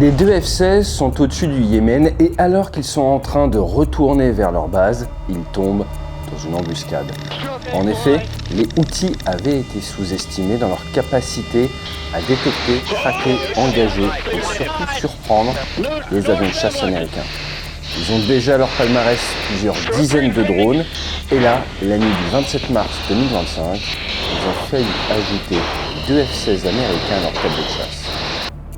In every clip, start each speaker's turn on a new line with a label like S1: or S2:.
S1: Les deux F-16 sont au-dessus du Yémen et alors qu'ils sont en train de retourner vers leur base, ils tombent dans une embuscade. En effet, les Houthis avaient été sous-estimés dans leur capacité à détecter, traquer, engager et surtout surprendre les avions de chasse américains. Ils ont déjà leur palmarès plusieurs dizaines de drones et là, la nuit du 27 mars 2025, ils ont failli ajouter deux F-16 américains à leur table de chasse.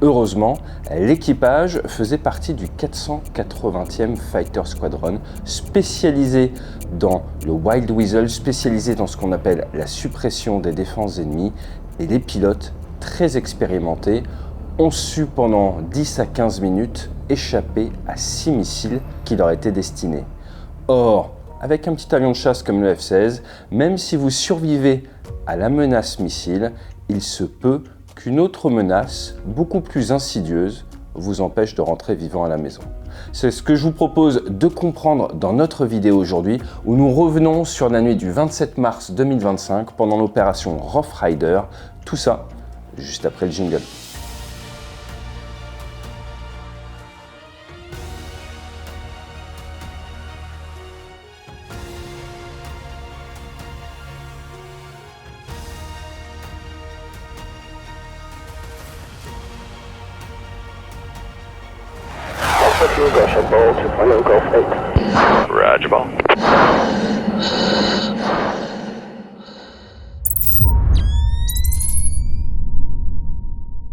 S1: Heureusement, l'équipage faisait partie du 480e Fighter Squadron, spécialisé dans le Wild Weasel, spécialisé dans ce qu'on appelle la suppression des défenses ennemies, et les pilotes, très expérimentés, ont su pendant 10 à 15 minutes échapper à 6 missiles qui leur étaient destinés. Or, avec un petit avion de chasse comme le F-16, même si vous survivez à la menace missile, il se peut qu'une autre menace, beaucoup plus insidieuse, vous empêche de rentrer vivant à la maison. C'est ce que je vous propose de comprendre dans notre vidéo aujourd'hui, où nous revenons sur la nuit du 27 mars 2025 pendant l'opération Rough Rider. Tout ça, juste après le jingle.
S2: Roger ball.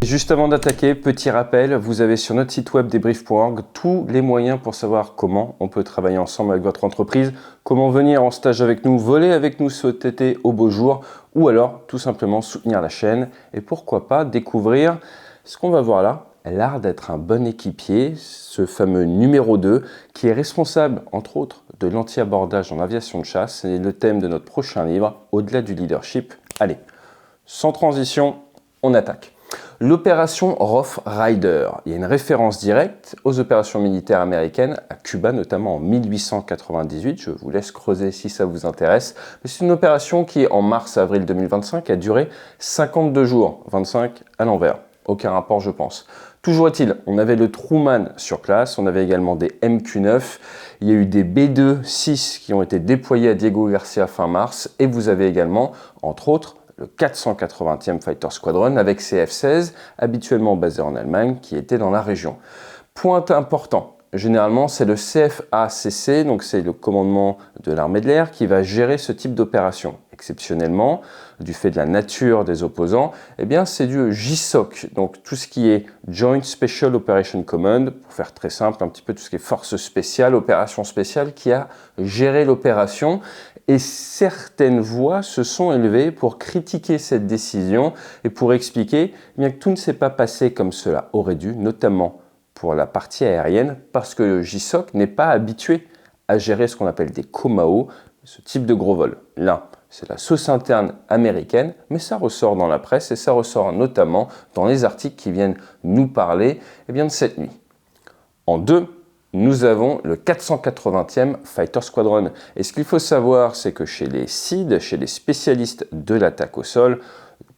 S1: Juste avant d'attaquer, petit rappel, vous avez sur notre site web debrief.org tous les moyens pour savoir comment on peut travailler ensemble avec votre entreprise, comment venir en stage avec nous, voler avec nous cet été au beau jour, ou alors tout simplement soutenir la chaîne et pourquoi pas découvrir ce qu'on va voir là, l'art d'être un bon équipier, ce fameux numéro 2 qui est responsable entre autres de l'anti-abordage en aviation de chasse. C'est le thème de notre prochain livre, Au-delà du leadership. Allez, sans transition, on attaque. L'opération Rough Rider, il y a une référence directe aux opérations militaires américaines à Cuba, notamment en 1898. Je vous laisse creuser si ça vous intéresse. Mais c'est une opération qui, en mars-avril 2025, a duré 52 jours, 25 à l'envers. Aucun rapport, je pense. Toujours est-il, on avait le Truman sur place, on avait également des MQ-9, il y a eu des B-2-6 qui ont été déployés à Diego Garcia fin mars, et vous avez également, entre autres, le 480e Fighter Squadron avec ses F-16, habituellement basés en Allemagne, qui étaient dans la région. Point important, généralement c'est le CFACC, donc c'est le commandement de l'armée de l'air, qui va gérer ce type d'opération. Exceptionnellement, du fait de la nature des opposants, eh bien c'est du JSOC, donc tout ce qui est Joint Special Operation Command, pour faire très simple, un petit peu tout ce qui est force spéciale, opération spéciale, qui a géré l'opération. Et certaines voix se sont élevées pour critiquer cette décision et pour expliquer bien que tout ne s'est pas passé comme cela aurait dû, notamment pour la partie aérienne, parce que le JSOC n'est pas habitué à gérer ce qu'on appelle des COMAO, ce type de gros vol. Là, c'est la sauce interne américaine, mais ça ressort dans la presse et ça ressort notamment dans les articles qui viennent nous parler de cette nuit. En deux, nous avons le 480e Fighter Squadron. Et ce qu'il faut savoir, c'est que chez les SID, chez les spécialistes de l'attaque au sol,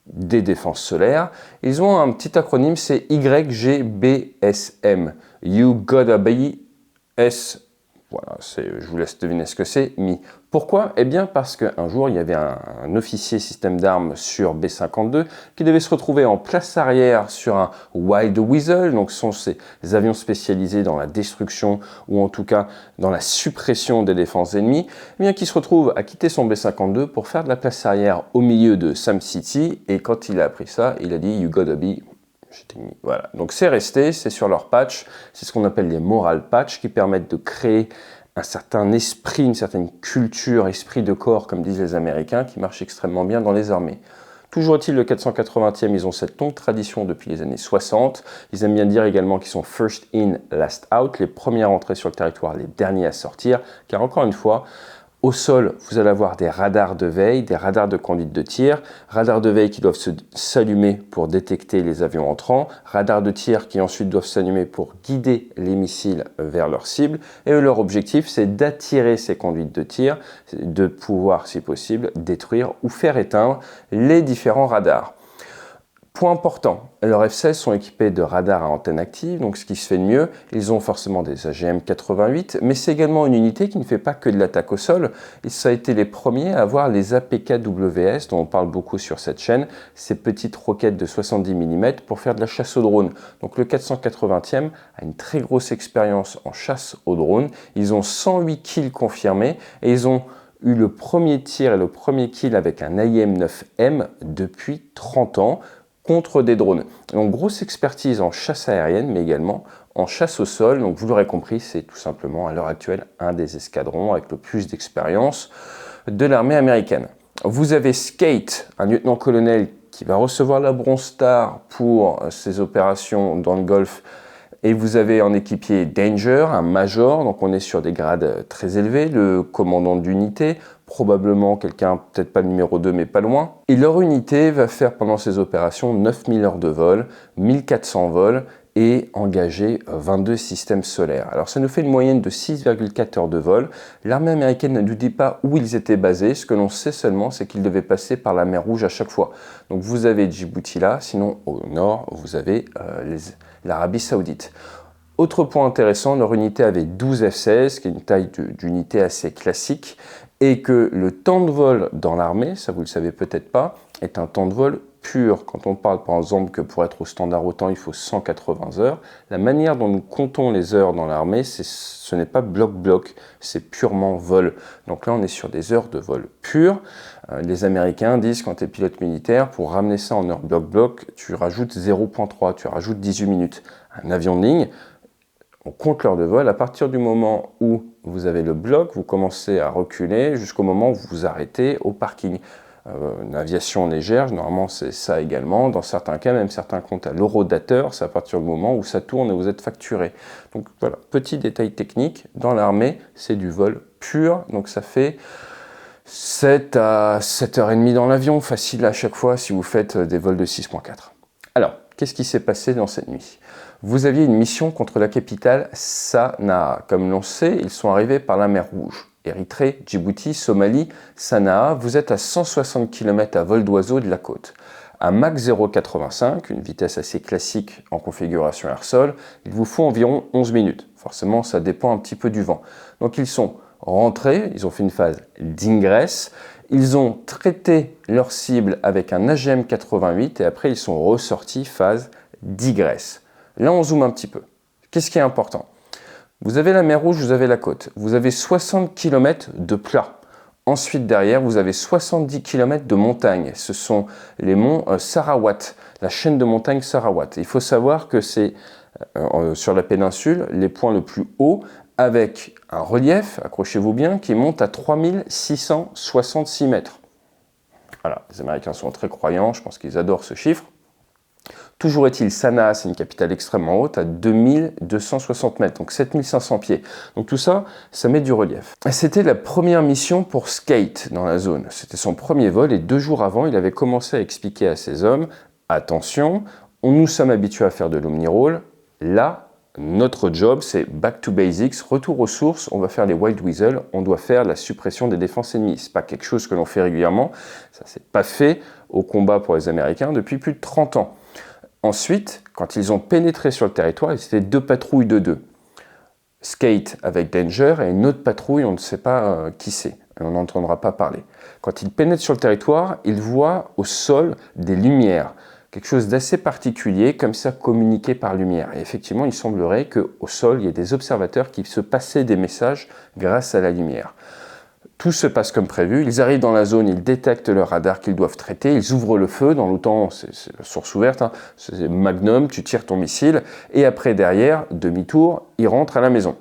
S1: des défenses solaires, ils ont un petit acronyme, c'est YGBSM. You gotta be S. Voilà, je vous laisse deviner ce que c'est, MI. Pourquoi? Eh bien parce qu'un jour, il y avait un officier système d'armes sur B-52 qui devait se retrouver en place arrière sur un Wild Weasel, donc ce sont ces avions spécialisés dans la destruction ou en tout cas dans la suppression des défenses ennemies, eh bien qui se retrouve à quitter son B-52 pour faire de la place arrière au milieu de Sam City, et quand il a appris ça, il a dit « You gotta be ». Voilà, donc c'est resté, c'est sur leur patch, c'est ce qu'on appelle les moral patch qui permettent de créer un certain esprit, une certaine culture, esprit de corps, comme disent les Américains, qui marche extrêmement bien dans les armées. Toujours est-il, le 480e, ils ont cette longue tradition depuis les années 60. Ils aiment bien dire également qu'ils sont first in, last out, les premiers à entrer sur le territoire, les derniers à sortir, car encore une fois, au sol, vous allez avoir des radars de veille, des radars de conduite de tir, radars de veille qui doivent s'allumer pour détecter les avions entrants, radars de tir qui ensuite doivent s'allumer pour guider les missiles vers leur cible. Et leur objectif, c'est d'attirer ces conduites de tir, de pouvoir, si possible, détruire ou faire éteindre les différents radars. Point important, leurs F-16 sont équipés de radars à antenne active, donc ce qui se fait de mieux, ils ont forcément des AGM-88, mais c'est également une unité qui ne fait pas que de l'attaque au sol, et ça a été les premiers à avoir les APKWS, dont on parle beaucoup sur cette chaîne, ces petites roquettes de 70 mm pour faire de la chasse au drone. Donc le 480e a une très grosse expérience en chasse au drone, ils ont 108 kills confirmés, et ils ont eu le premier tir et le premier kill avec un AIM-9M depuis 30 ans, contre des drones. Donc grosse expertise en chasse aérienne, mais également en chasse au sol. Donc vous l'aurez compris, c'est tout simplement à l'heure actuelle un des escadrons avec le plus d'expérience de l'armée américaine. Vous avez Skate, un lieutenant-colonel qui va recevoir la Bronze Star pour ses opérations dans le Golfe. Et vous avez en équipier Danger, un major, donc on est sur des grades très élevés, le commandant d'unité, probablement quelqu'un, peut-être pas le numéro 2, mais pas loin. Et leur unité va faire pendant ces opérations 9000 heures de vol, 1400 vols et engager 22 systèmes solaires. Alors ça nous fait une moyenne de 6,4 heures de vol. L'armée américaine ne nous dit pas où ils étaient basés, ce que l'on sait seulement c'est qu'ils devaient passer par la mer Rouge à chaque fois. Donc vous avez Djibouti là, sinon au nord vous avez l'Arabie Saoudite. Autre point intéressant, leur unité avait 12 F-16, qui est une taille d'unité assez classique, et que le temps de vol dans l'armée, ça vous le savez peut-être pas, est un temps de vol pur. Quand on parle par exemple que pour être au standard OTAN, il faut 180 heures, la manière dont nous comptons les heures dans l'armée, ce n'est pas bloc-bloc, c'est purement vol. Donc là, on est sur des heures de vol pures. Les Américains disent, quand tu es pilote militaire, pour ramener ça en heure bloc-bloc, tu rajoutes 0,3, tu rajoutes 18 minutes. Un avion de ligne, on compte l'heure de vol. À partir du moment où vous avez le bloc, vous commencez à reculer jusqu'au moment où vous vous arrêtez au parking. Une aviation légère, normalement c'est ça également. Dans certains cas, même certains comptent à l'horodateur, c'est à partir du moment où ça tourne et vous êtes facturé. Donc voilà, petit détail technique, dans l'armée, c'est du vol pur, donc ça fait 7 à 7h30 dans l'avion, facile à chaque fois si vous faites des vols de 6.4. Alors, qu'est-ce qui s'est passé dans cette nuit? Vous aviez une mission contre la capitale Sanaa. Comme l'on sait, ils sont arrivés par la mer Rouge. Érythrée, Djibouti, Somalie, Sanaa, vous êtes à 160 km à vol d'oiseau de la côte. À Mach 0,85, une vitesse assez classique en configuration air-sol, il vous faut environ 11 minutes. Forcément, ça dépend un petit peu du vent. Donc ils sont rentrés, ils ont fait une phase d'ingresse, ils ont traité leur cible avec un AGM-88 et après ils sont ressortis phase d'igresse. Là, on zoome un petit peu. Qu'est-ce qui est important? Vous avez la mer Rouge, vous avez la côte. Vous avez 60 km de plat. Ensuite, derrière, vous avez 70 km de montagne. Ce sont les monts Sarawat, la chaîne de montagnes Sarawat. Il faut savoir que c'est sur la péninsule les points le plus hauts avec un relief, accrochez-vous bien, qui monte à 3666 mètres. Voilà, les Américains sont très croyants, je pense qu'ils adorent ce chiffre. Toujours est-il, Sanaa, c'est une capitale extrêmement haute, à 2260 mètres, donc 7500 pieds. Donc tout ça, ça met du relief. C'était la première mission pour Skate dans la zone. C'était son premier vol et 2 jours avant, il avait commencé à expliquer à ses hommes, attention, nous sommes habitués à faire de l'omni-roll, là, notre job, c'est back to basics, retour aux sources, on va faire les Wild Weasel, on doit faire la suppression des défenses ennemies. C'est pas quelque chose que l'on fait régulièrement, ça s'est pas fait au combat pour les Américains depuis plus de 30 ans. Ensuite, quand ils ont pénétré sur le territoire, ils étaient 2 patrouilles de 2. Skate avec Danger et une autre patrouille, on ne sait pas qui c'est, on n'entendra pas parler. Quand ils pénètrent sur le territoire, ils voient au sol des lumières, quelque chose d'assez particulier, comme ça communiqué par lumière. Et effectivement, il semblerait qu'au sol, il y ait des observateurs qui se passaient des messages grâce à la lumière. Tout se passe comme prévu, ils arrivent dans la zone, ils détectent le radar qu'ils doivent traiter, ils ouvrent le feu, dans l'OTAN c'est la source ouverte, hein, c'est Magnum, tu tires ton missile, et après derrière, demi-tour, ils rentrent à la maison.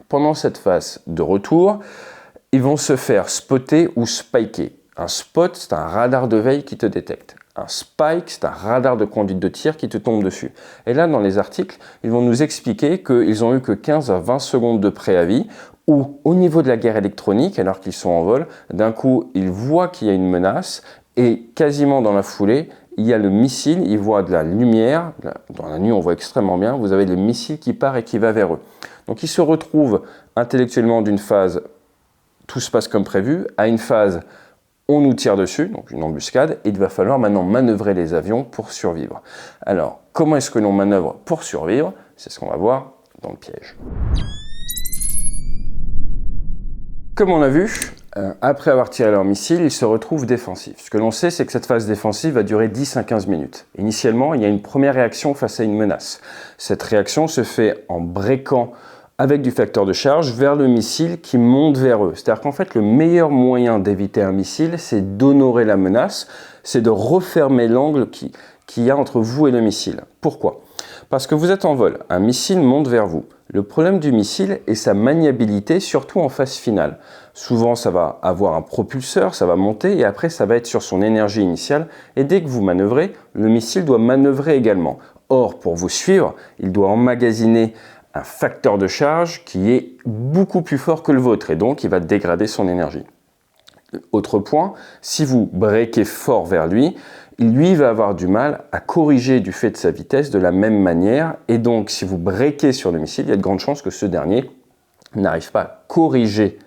S1: Pendant cette phase de retour, ils vont se faire spotter ou spiker. Un spot, c'est un radar de veille qui te détecte. Un spike, c'est un radar de conduite de tir qui te tombe dessus. Et là, dans les articles, ils vont nous expliquer qu'ils ont eu que 15 à 20 secondes de préavis, ou au niveau de la guerre électronique, alors qu'ils sont en vol, d'un coup, ils voient qu'il y a une menace, et quasiment dans la foulée, il y a le missile, ils voient de la lumière, dans la nuit on voit extrêmement bien, vous avez le missile qui part et qui va vers eux. Donc ils se retrouvent intellectuellement d'une phase, tout se passe comme prévu, à une phase On nous tire dessus, donc une embuscade, et il va falloir maintenant manœuvrer les avions pour survivre. Alors, comment est-ce que l'on manœuvre pour survivre? C'est ce qu'on va voir dans le piège. Comme on l'a vu, après avoir tiré leur missile, ils se retrouvent défensifs. Ce que l'on sait, c'est que cette phase défensive va durer 10 à 15 minutes. Initialement, il y a une première réaction face à une menace. Cette réaction se fait en breakant avec du facteur de charge vers le missile qui monte vers eux. C'est-à-dire qu'en fait, le meilleur moyen d'éviter un missile, c'est d'honorer la menace, c'est de refermer l'angle qu'il y a entre vous et le missile. Pourquoi? Parce que vous êtes en vol, un missile monte vers vous. Le problème du missile est sa maniabilité, surtout en phase finale. Souvent, ça va avoir un propulseur, ça va monter et après, ça va être sur son énergie initiale. Et dès que vous manœuvrez, le missile doit manœuvrer également. Or, pour vous suivre, il doit emmagasiner un facteur de charge qui est beaucoup plus fort que le vôtre et donc il va dégrader son énergie. Autre point, si vous breakez fort vers lui, lui va avoir du mal à corriger du fait de sa vitesse de la même manière et donc si vous breakez sur le missile, il y a de grandes chances que ce dernier n'arrive pas à corriger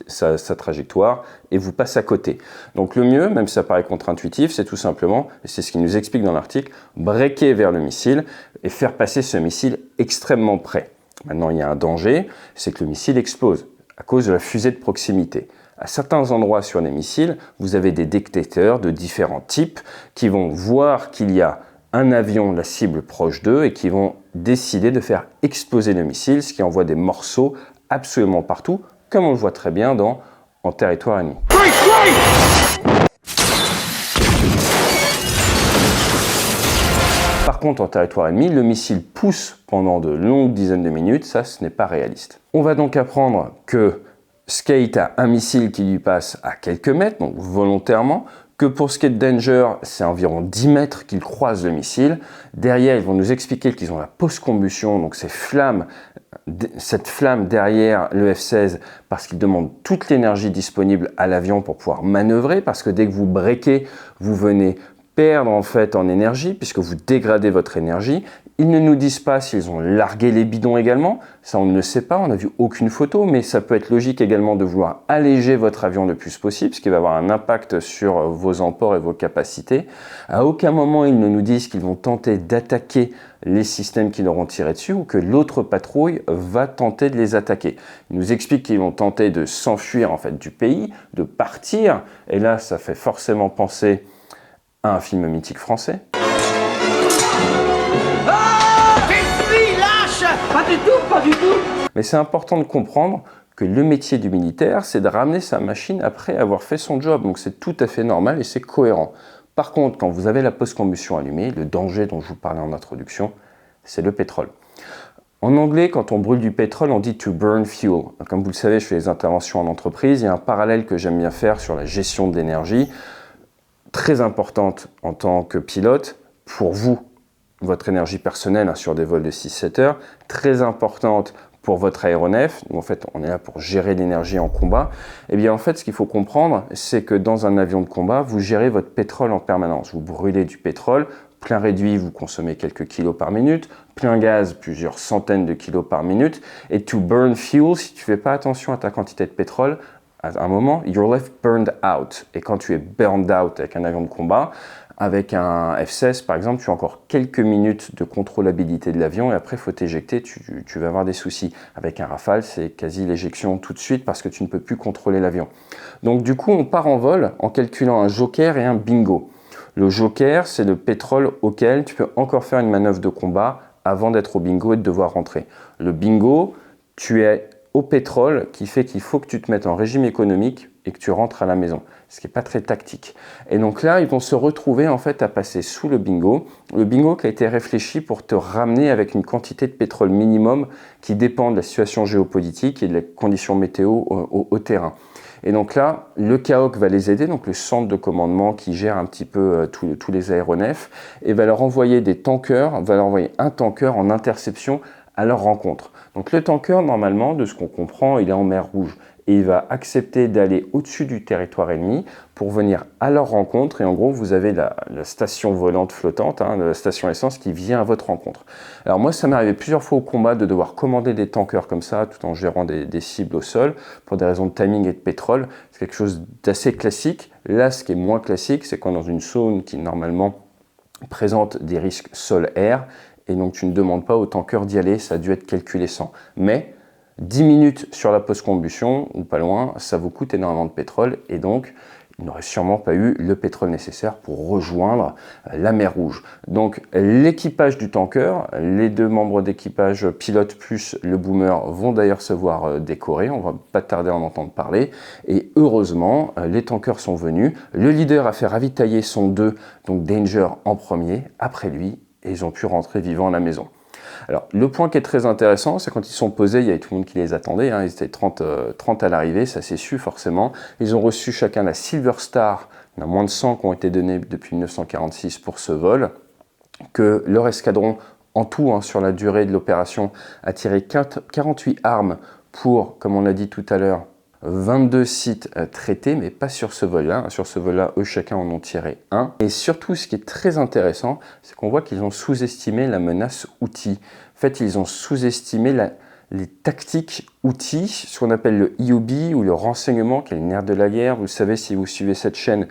S1: sa trajectoire et vous passe à côté. Donc le mieux, même si ça paraît contre-intuitif, c'est tout simplement, et c'est ce qu'il nous explique dans l'article, breaker vers le missile et faire passer ce missile extrêmement près. Maintenant, il y a un danger, c'est que le missile explose à cause de la fusée de proximité. À certains endroits sur les missiles, vous avez des détecteurs de différents types qui vont voir qu'il y a un avion, la cible proche d'eux, et qui vont décider de faire exploser le missile, ce qui envoie des morceaux absolument partout, comme on le voit très bien En territoire ennemi. Par contre, en territoire ennemi, le missile pousse pendant de longues dizaines de minutes, ça, ce n'est pas réaliste. On va donc apprendre que Skate a un missile qui lui passe à quelques mètres, donc volontairement, que pour Skate Danger, c'est environ 10 mètres qu'il croise le missile. Derrière, ils vont nous expliquer qu'ils ont la post-combustion, donc cette flamme derrière le F-16, parce qu'ils demandent toute l'énergie disponible à l'avion pour pouvoir manœuvrer, parce que dès que vous breakez, vous venez perdre en fait en énergie, puisque vous dégradez votre énergie. Ils ne nous disent pas s'ils ont largué les bidons également, ça on ne le sait pas, on n'a vu aucune photo, mais ça peut être logique également de vouloir alléger votre avion le plus possible, ce qui va avoir un impact sur vos emports et vos capacités. À aucun moment ils ne nous disent qu'ils vont tenter d'attaquer les systèmes qui leur ont tiré dessus ou que l'autre patrouille va tenter de les attaquer. Ils nous expliquent qu'ils vont tenter de s'enfuir en fait du pays, de partir, et là ça fait forcément penser à un film mythique français.
S2: Pas du tout, pas du tout.
S1: Mais c'est important de comprendre que le métier du militaire, c'est de ramener sa machine après avoir fait son job. Donc c'est tout à fait normal et c'est cohérent. Par contre, quand vous avez la post-combustion allumée, le danger dont je vous parlais en introduction, c'est le pétrole. En anglais, quand on brûle du pétrole, on dit « to burn fuel ». Comme vous le savez, je fais des interventions en entreprise. Il y a un parallèle que j'aime bien faire sur la gestion de l'énergie, très importante en tant que pilote, pour vous, votre énergie personnelle sur des vols de 6-7 heures, très importante pour votre aéronef. En fait, on est là pour gérer l'énergie en combat. Et bien en fait, ce qu'il faut comprendre, c'est que dans un avion de combat, vous gérez votre pétrole en permanence. Vous brûlez du pétrole, plein réduit, vous consommez quelques kilos par minute, plein gaz, plusieurs centaines de kilos par minute. Et to burn fuel, si tu ne fais pas attention à ta quantité de pétrole, à un moment, you're left burned out. Et quand tu es burned out avec un avion de combat, avec un F-16 par exemple, tu as encore quelques minutes de contrôlabilité de l'avion et après il faut t'éjecter, tu vas avoir des soucis. Avec un Rafale, c'est quasi l'éjection tout de suite parce que tu ne peux plus contrôler l'avion. Donc du coup, on part en vol en calculant un joker et un bingo. Le joker, c'est le pétrole auquel tu peux encore faire une manœuvre de combat avant d'être au bingo et de devoir rentrer. Le bingo, tu es au pétrole qui fait qu'il faut que tu te mettes en régime économique et que tu rentres à la maison, ce qui n'est pas très tactique. Et donc là, ils vont se retrouver en fait à passer sous le bingo qui a été réfléchi pour te ramener avec une quantité de pétrole minimum qui dépend de la situation géopolitique et de la condition météo au terrain. Et donc là, le CAOC va les aider, donc le centre de commandement qui gère un petit peu tous les aéronefs, et va leur envoyer un tanker en interception à leur rencontre. Donc le tanker, normalement, de ce qu'on comprend, il est en mer Rouge. et il va accepter d'aller au-dessus du territoire ennemi pour venir à leur rencontre. Et en gros, vous avez la station volante flottante, la station essence qui vient à votre rencontre. Alors moi, ça m'est arrivé plusieurs fois au combat de devoir commander des tankers comme ça, tout en gérant des cibles au sol, pour des raisons de timing et de pétrole. C'est quelque chose d'assez classique. Là, ce qui est moins classique, c'est quand dans une zone qui normalement présente des risques sol-air, et donc tu ne demandes pas au tanker d'y aller, ça a dû être calculé sans. Mais 10 minutes sur la post-combustion, ou pas loin, ça vous coûte énormément de pétrole, et donc il n'aurait sûrement pas eu le pétrole nécessaire pour rejoindre la mer Rouge. Donc l'équipage du tanker, les 2 membres d'équipage, pilote plus le boomer, vont d'ailleurs se voir décorer, on va pas tarder à en entendre parler, et heureusement, les tankers sont venus, le leader a fait ravitailler son 2, donc Danger en premier, après lui, et ils ont pu rentrer vivants à la maison. Alors, le point qui est très intéressant, c'est quand ils sont posés, il y avait tout le monde qui les attendait, ils étaient 30 à l'arrivée, ça s'est su forcément. Ils ont reçu chacun la Silver Star, il y en a moins de 100 qui ont été donnés depuis 1946 pour ce vol, que leur escadron, en tout, sur la durée de l'opération, a tiré 48 armes pour, comme on l'a dit tout à l'heure, 22 sites traités, mais pas sur ce vol-là. Sur ce vol-là, eux, chacun en ont tiré un. Et surtout, ce qui est très intéressant, c'est qu'on voit qu'ils ont sous-estimé la menace outil. En fait, ils ont sous-estimé les tactiques outils, ce qu'on appelle le EOB ou le renseignement, qui est le nerf de la guerre. Vous le savez, si vous suivez cette chaîne,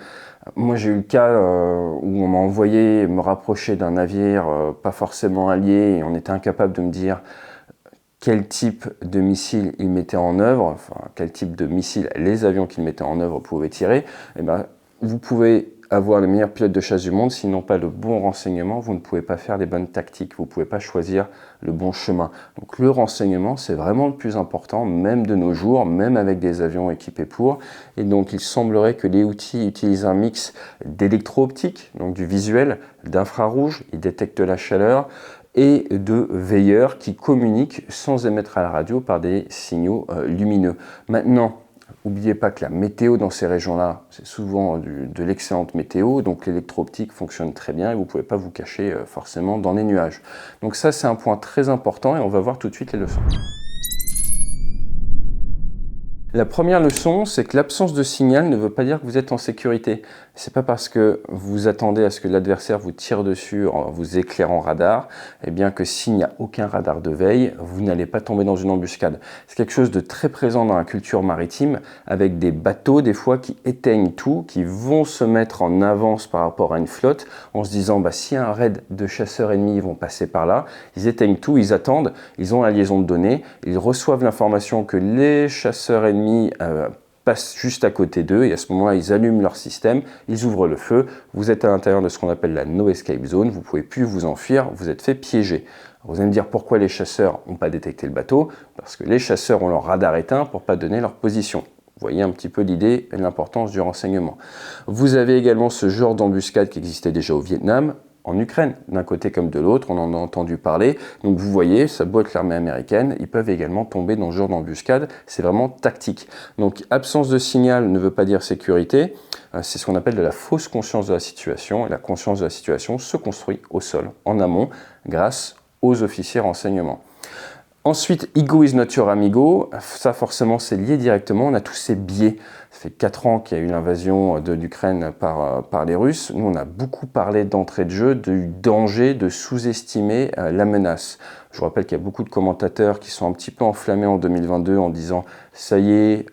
S1: moi j'ai eu le cas où on m'a envoyé me rapprocher d'un navire pas forcément allié, et on était incapable de me dire quel type de missile ils mettaient en œuvre, enfin quel type de missile les avions qu'ils mettaient en œuvre pouvaient tirer. Et vous pouvez avoir les meilleurs pilotes de chasse du monde, s'ils n'ont pas le bon renseignement, vous ne pouvez pas faire les bonnes tactiques, vous ne pouvez pas choisir le bon chemin. Donc le renseignement, c'est vraiment le plus important, même de nos jours, même avec des avions équipés pour. Et donc il semblerait que les outils utilisent un mix d'électro-optique, donc du visuel, d'infrarouge, ils détectent la chaleur, et de veilleurs qui communiquent sans émettre à la radio par des signaux lumineux. Maintenant, n'oubliez pas que la météo dans ces régions-là, c'est souvent de l'excellente météo, donc l'électro-optique fonctionne très bien et vous ne pouvez pas vous cacher forcément dans les nuages. Donc ça, c'est un point très important et on va voir tout de suite les leçons. La première leçon, c'est que l'absence de signal ne veut pas dire que vous êtes en sécurité. C'est pas parce que vous attendez à ce que l'adversaire vous tire dessus en vous éclairant radar, et bien que s'il n'y a aucun radar de veille, vous n'allez pas tomber dans une embuscade. C'est quelque chose de très présent dans la culture maritime, avec des bateaux des fois qui éteignent tout, qui vont se mettre en avance par rapport à une flotte, en se disant s'il y a un raid de chasseurs ennemis, ils vont passer par là. Ils éteignent tout, ils attendent, ils ont la liaison de données, ils reçoivent l'information que les chasseurs ennemis passent juste à côté d'eux et à ce moment-là, ils allument leur système, ils ouvrent le feu, vous êtes à l'intérieur de ce qu'on appelle la no escape zone, vous ne pouvez plus vous enfuir, vous êtes fait piéger. Vous allez me dire pourquoi les chasseurs n'ont pas détecté le bateau, parce que les chasseurs ont leur radar éteint pour ne pas donner leur position. Vous voyez un petit peu l'idée et l'importance du renseignement. Vous avez également ce genre d'embuscade qui existait déjà au Vietnam, en Ukraine, d'un côté comme de l'autre, on en a entendu parler. Donc vous voyez, ça doit être l'armée américaine, ils peuvent également tomber dans ce genre d'embuscade, c'est vraiment tactique. Donc absence de signal ne veut pas dire sécurité, c'est ce qu'on appelle de la fausse conscience de la situation, et la conscience de la situation se construit au sol, en amont, grâce aux officiers renseignement. Ensuite, ego is not your amigo, ça forcément c'est lié directement, on a tous ces biais. Ça fait 4 ans qu'il y a eu l'invasion de l'Ukraine par les Russes. Nous, on a beaucoup parlé d'entrée de jeu, du danger de sous-estimer la menace. Je vous rappelle qu'il y a beaucoup de commentateurs qui sont un petit peu enflammés en 2022 en disant « ça y est,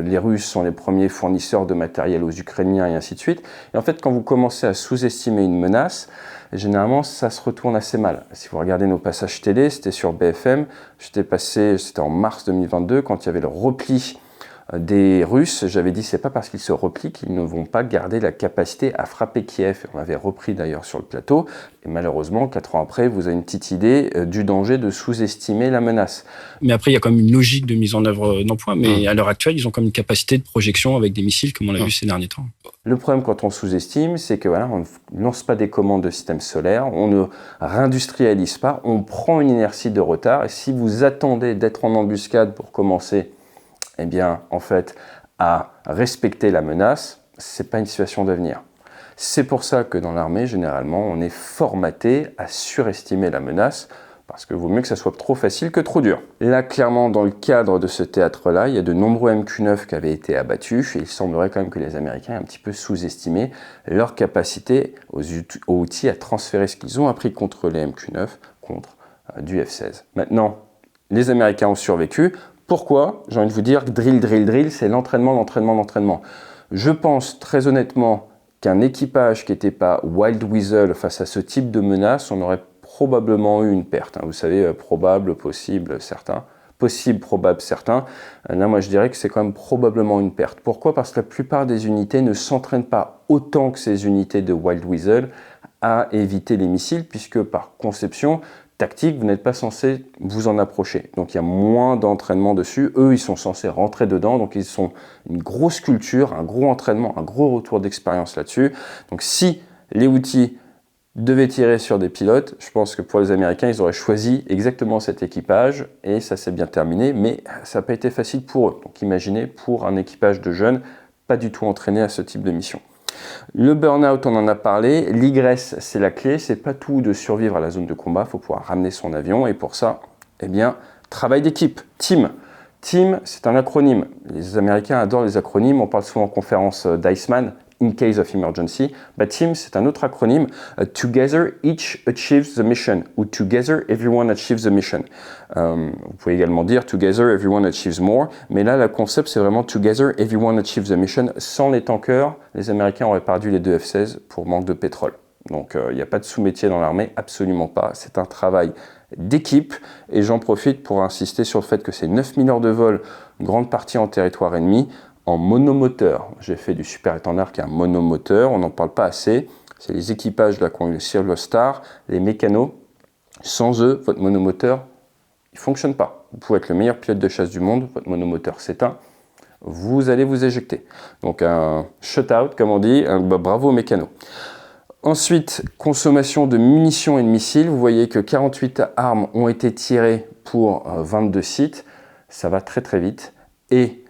S1: les Russes sont les premiers fournisseurs de matériel aux Ukrainiens » et ainsi de suite. Et en fait, quand vous commencez à sous-estimer une menace, généralement, ça se retourne assez mal. Si vous regardez nos passages télé, c'était sur BFM, c'était en mars 2022, quand il y avait le repli des Russes, j'avais dit c'est pas parce qu'ils se replient qu'ils ne vont pas garder la capacité à frapper Kiev. On avait repris d'ailleurs sur le plateau, et malheureusement, 4 ans après, vous avez une petite idée du danger de sous-estimer la menace.
S3: Mais après, il y a quand même une logique de mise en œuvre d'emploi, mais à l'heure actuelle, ils ont comme une capacité de projection avec des missiles, comme on l'a vu ces derniers temps.
S1: Le problème quand on sous-estime, c'est que on ne lance pas des commandes de système solaire, on ne réindustrialise pas, on prend une inertie de retard, et si vous attendez d'être en embuscade pour commencer en fait, à respecter la menace, c'est pas une situation d'avenir. C'est pour ça que dans l'armée, généralement, on est formaté à surestimer la menace parce que vaut mieux que ça soit trop facile que trop dur. Là, clairement, dans le cadre de ce théâtre-là, il y a de nombreux MQ-9 qui avaient été abattus, et il semblerait quand même que les Américains aient un petit peu sous-estimé leur capacité aux outils à transférer ce qu'ils ont appris contre les MQ-9, contre du F-16. Maintenant, les Américains ont survécu. Pourquoi? J'ai envie de vous dire, drill, c'est l'entraînement. Je pense très honnêtement qu'un équipage qui n'était pas Wild Weasel face à ce type de menace, on aurait probablement eu une perte. Vous savez, probable, possible, certain. Possible, probable, certain. Là, moi, je dirais que c'est quand même probablement une perte. Pourquoi? Parce que la plupart des unités ne s'entraînent pas autant que ces unités de Wild Weasel à éviter les missiles, puisque par conception tactique, vous n'êtes pas censé vous en approcher. Donc il y a moins d'entraînement dessus. Eux, ils sont censés rentrer dedans. Donc ils sont une grosse culture, un gros entraînement, un gros retour d'expérience là-dessus. Donc si les outils devaient tirer sur des pilotes, je pense que pour les Américains, ils auraient choisi exactement cet équipage et ça s'est bien terminé. Mais ça n'a pas été facile pour eux. Donc imaginez pour un équipage de jeunes pas du tout entraîné à ce type de mission. Le burn-out, on en a parlé. L'igresse, c'est la clé. C'est pas tout de survivre à la zone de combat. Il faut pouvoir ramener son avion. Et pour ça, eh bien, travail d'équipe, team. Team, c'est un acronyme. Les Américains adorent les acronymes. On parle souvent en conférence d'Iceman, in case of emergency. Team, c'est un autre acronyme. Together, each achieves the mission. Ou together, everyone achieves the mission. Vous pouvez également dire together, everyone achieves more. Mais là, le concept, c'est vraiment together, everyone achieves the mission. Sans les tankers, les Américains auraient perdu les deux F-16 pour manque de pétrole. Donc, il n'y a pas de sous-métier dans l'armée, absolument pas. C'est un travail d'équipe et j'en profite pour insister sur le fait que c'est 9000 heures de vol, une grande partie en territoire ennemi, en monomoteur. J'ai fait du super étendard qui est un monomoteur, on n'en parle pas assez. C'est les équipages là qui ont eu le Silver Star, les mécanos. Sans eux, votre monomoteur, il ne fonctionne pas. Vous pouvez être le meilleur pilote de chasse du monde, votre monomoteur s'éteint, vous allez vous éjecter. Donc un shutout, comme on dit, bravo aux mécanos. Ensuite, consommation de munitions et de missiles. Vous voyez que 48 armes ont été tirées pour 22 sites. Ça va très très vite. Et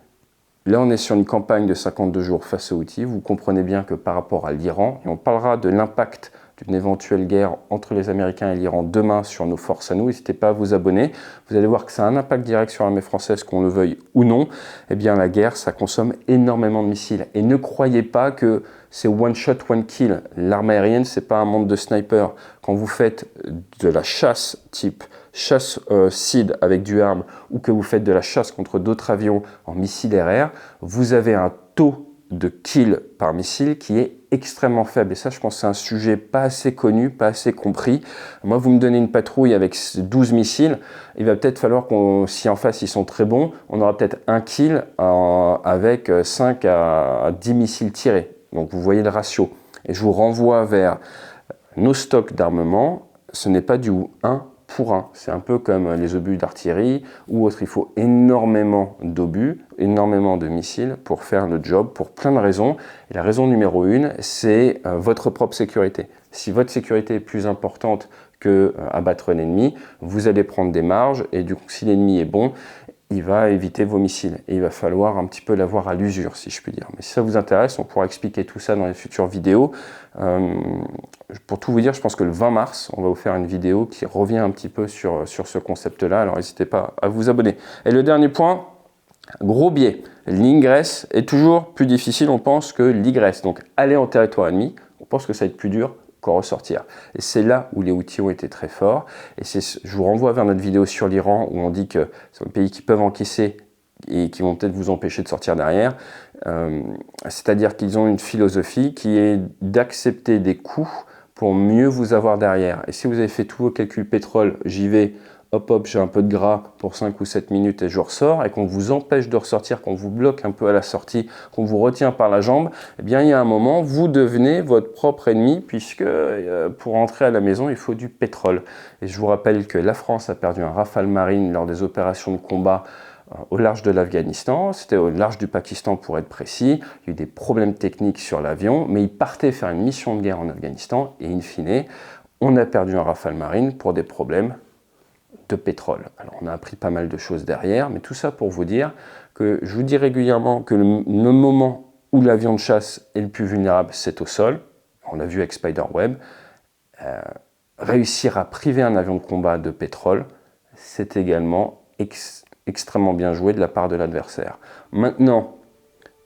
S1: là, on est sur une campagne de 52 jours face aux outils. Vous comprenez bien que par rapport à l'Iran, et on parlera de l'impact d'une éventuelle guerre entre les Américains et l'Iran demain sur nos forces à nous. N'hésitez pas à vous abonner. Vous allez voir que ça a un impact direct sur l'armée française, qu'on le veuille ou non. Eh bien, la guerre, ça consomme énormément de missiles. Et ne croyez pas que c'est one shot, one kill. L'armée aérienne, c'est pas un monde de snipers. Quand vous faites de la chasse type chasse SEAD avec du ARM ou que vous faites de la chasse contre d'autres avions en missiles RR, vous avez un taux de kill par missile qui est extrêmement faible. Et ça, je pense que c'est un sujet pas assez connu, pas assez compris. Moi, vous me donnez une patrouille avec 12 missiles, il va peut-être falloir qu'on, si en face ils sont très bons, on aura peut-être un kill avec 5 à 10 missiles tirés. Donc vous voyez le ratio. Et je vous renvoie vers nos stocks d'armement. Ce n'est pas du 1 pour 1. C'est un peu comme les obus d'artillerie ou autre. Il faut énormément d'obus, énormément de missiles pour faire le job, pour plein de raisons. Et la raison numéro 1, c'est votre propre sécurité. Si votre sécurité est plus importante que abattre l'ennemi, vous allez prendre des marges et du coup, si l'ennemi est bon, il va éviter vos missiles et il va falloir un petit peu l'avoir à l'usure, si je puis dire. Mais si ça vous intéresse, on pourra expliquer tout ça dans les futures vidéos. Pour tout vous dire, je pense que le 20 mars, on va vous faire une vidéo qui revient un petit peu sur ce concept-là, alors n'hésitez pas à vous abonner. Et le dernier point, gros biais, l'ingress est toujours plus difficile, on pense, que l'igresse. Donc aller en territoire ennemi, on pense que ça va être plus dur qu'en ressortir. Et c'est là où les outils ont été très forts. Et je vous renvoie vers notre vidéo sur l'Iran où on dit que c'est un pays qui peuvent encaisser et qui vont peut-être vous empêcher de sortir derrière. C'est-à-dire qu'ils ont une philosophie qui est d'accepter des coûts pour mieux vous avoir derrière. Et si vous avez fait tous vos calculs pétrole, j'y vais, hop, j'ai un peu de gras pour 5 ou 7 minutes et je ressors, et qu'on vous empêche de ressortir, qu'on vous bloque un peu à la sortie, qu'on vous retient par la jambe, eh bien, il y a un moment, vous devenez votre propre ennemi, puisque pour rentrer à la maison, il faut du pétrole. Et je vous rappelle que la France a perdu un Rafale Marine lors des opérations de combat au large de l'Afghanistan, c'était au large du Pakistan pour être précis. Il y a eu des problèmes techniques sur l'avion, mais il partait faire une mission de guerre en Afghanistan, et in fine, on a perdu un Rafale Marine pour des problèmes de pétrole. Alors on a appris pas mal de choses derrière, mais tout ça pour vous dire que je vous dis régulièrement que le moment où l'avion de chasse est le plus vulnérable, c'est au sol. On l'a vu avec Spiderweb. réussir à priver un avion de combat de pétrole, c'est également extrêmement bien joué de la part de l'adversaire. Maintenant,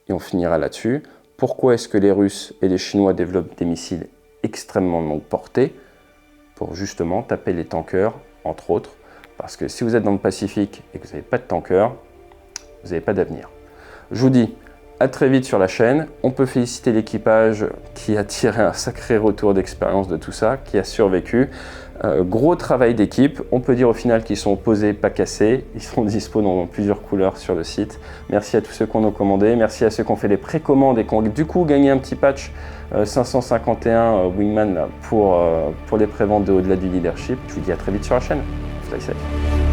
S1: et on finira là-dessus, pourquoi est-ce que les Russes et les Chinois développent des missiles extrêmement longue portée? Pour justement taper les tankers, entre autres, parce que si vous êtes dans le Pacifique et que vous n'avez pas de tankers, vous n'avez pas d'avenir. Je vous dis à très vite sur la chaîne. On peut féliciter l'équipage qui a tiré un sacré retour d'expérience de tout ça, qui a survécu. Gros travail d'équipe. On peut dire au final qu'ils sont posés, pas cassés. Ils sont dispo dans plusieurs couleurs sur le site. Merci à tous ceux qui en ont commandé. Merci à ceux qui ont fait les précommandes et qui ont du coup gagné un petit patch 551 Wingman là, pour les préventes de Au-delà du leadership. Je vous dis à très vite sur la chaîne. Fly safe.